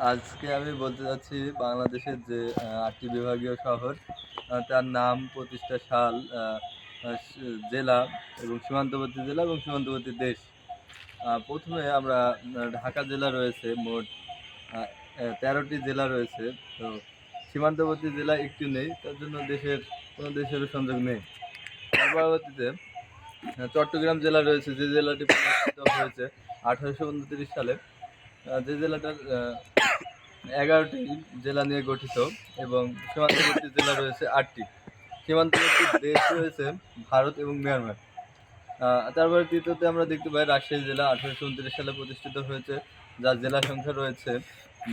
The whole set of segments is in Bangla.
আজকে আমি বলতে চাচ্ছি বাংলাদেশের যে ৮টি বিভাগীয় শহর, তার নাম, প্রতিষ্ঠা সাল, আ আ সি জেলা এবং সীমান্তবর্তী জেলা এবং সীমান্তবর্তী দেশ। ১ম এ আমরা ঢাকা জেলা রয়েছে মোট আ ১৩টি জেলা রয়েছে। তো সীমান্তবর্তী জেলা একটি নেই। তার জন্য কোনো দেশেরও সংযোগ নেই। তার পরবর্তীতে চট্টগ্রাম জেলা রয়েছে, যে জেলাটি প্রতিষ্ঠিত হয়েছে ১৮২৯ সালে। যে জেলাটার ১১টি জেলা নিয়ে গঠিত এবং সীমান্তবর্তী জেলা রয়েছে ৮টি। সীমান্তবর্তী দেশ রয়েছে ভারত এবং মিয়ানমার। তারপরে তৃতীয়তে আমরা দেখতে পাই রাজশাহী জেলা ১৮২৯ সালে প্রতিষ্ঠিত হয়েছে, যার জেলা সংখ্যা রয়েছে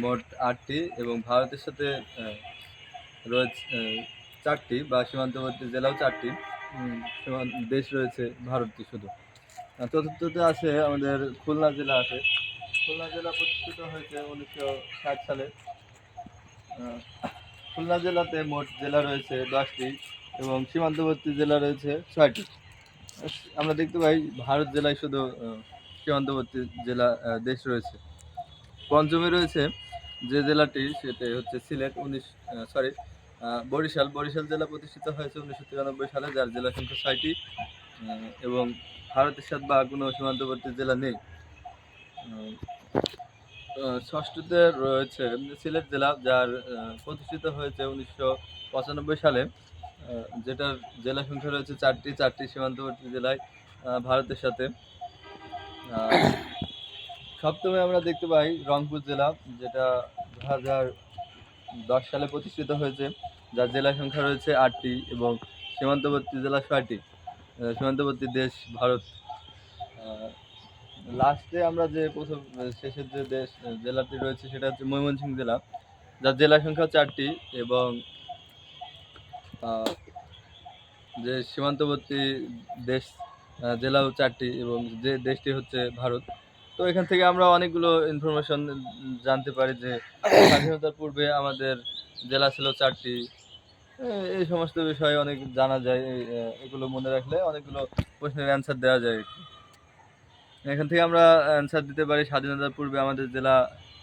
মোট ৮টি এবং ভারতের সাথে রয়েছে ৪টি বা সীমান্তবর্তী জেলাও ৪টি। দেশ রয়েছে ভারতটি শুধু। চতুর্থতে আছে আমাদের খুলনা জেলা আছে। খুলনা জেলা প্রতিষ্ঠিত হয়েছে ১৯৬০ সালে। আ খুলনা জেলাতে মোট জেলা রয়েছে ১০টি এবং সীমান্তবর্তী জেলা রয়েছে ৬টি। আমরা দেখতে পাই ভারত জেলায় শুধু সীমান্তবর্তী জেলা দেশ রয়েছে। পঞ্চমে রয়েছে যে জেলাটি, সেটি হচ্ছে সিলেট। বরিশাল জেলা প্রতিষ্ঠিত হয়েছে ১৯৯৩ সালে, যার জেলা সংখ্যা ৬টি এবং ভারতের সাথে বা কোনো সীমান্তবর্তী জেলা নেই। ষষ্ঠতে রয়েছে সিলেট জেলা, যার প্রতিষ্ঠিত হয়েছে ১৯৯৫ সালে, যেটার জেলা সংখ্যা রয়েছে ৪টি সীমান্তবর্তী জেলায় ভারতের সাথে। সপ্তমে আমরা দেখতে পাই রংপুর জেলা, যেটা ২০১০ সালে প্রতিষ্ঠিত হয়েছে, যার জেলা সংখ্যা রয়েছে ৮টি এবং সীমান্তবর্তী জেলা ৬টি। সীমান্তবর্তী দেশ ভারত। লাস্টে আমরা যে শেষের যে জেলাটি রয়েছে, সেটা হচ্ছে ময়মনসিংহ জেলা, যার জেলা সংখ্যা ৪টি এবং যে সীমান্তবর্তী দেশ জেলাও ৪টি এবং যে দেশটি হচ্ছে ভারত। তো এখান থেকে আমরা অনেকগুলো ইনফরমেশন জানতে পারি যে স্বাধীনতার পূর্বে আমাদের জেলা ছিল ৪টি। এই সমস্ত বিষয়ে অনেক জানা যায়। এগুলো মনে রাখলে অনেকগুলো প্রশ্নের অ্যান্সার দেওয়া যায় আরকি। এখান থেকে আমরা অ্যান্সার দিতে পারি স্বাধীনতার পূর্বে আমাদের জেলা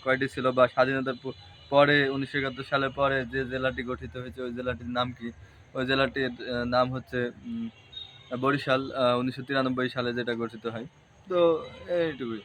কয়টি ছিল, বা স্বাধীনতার পরে ১৯৭১ সালের পরে যে জেলাটি গঠিত হয়েছে ওই জেলাটির নাম কি? ওই জেলাটির নাম হচ্ছে বরিশাল, ১৯৯৩ সালে যেটা গঠিত হয়। তো এইটুকুই।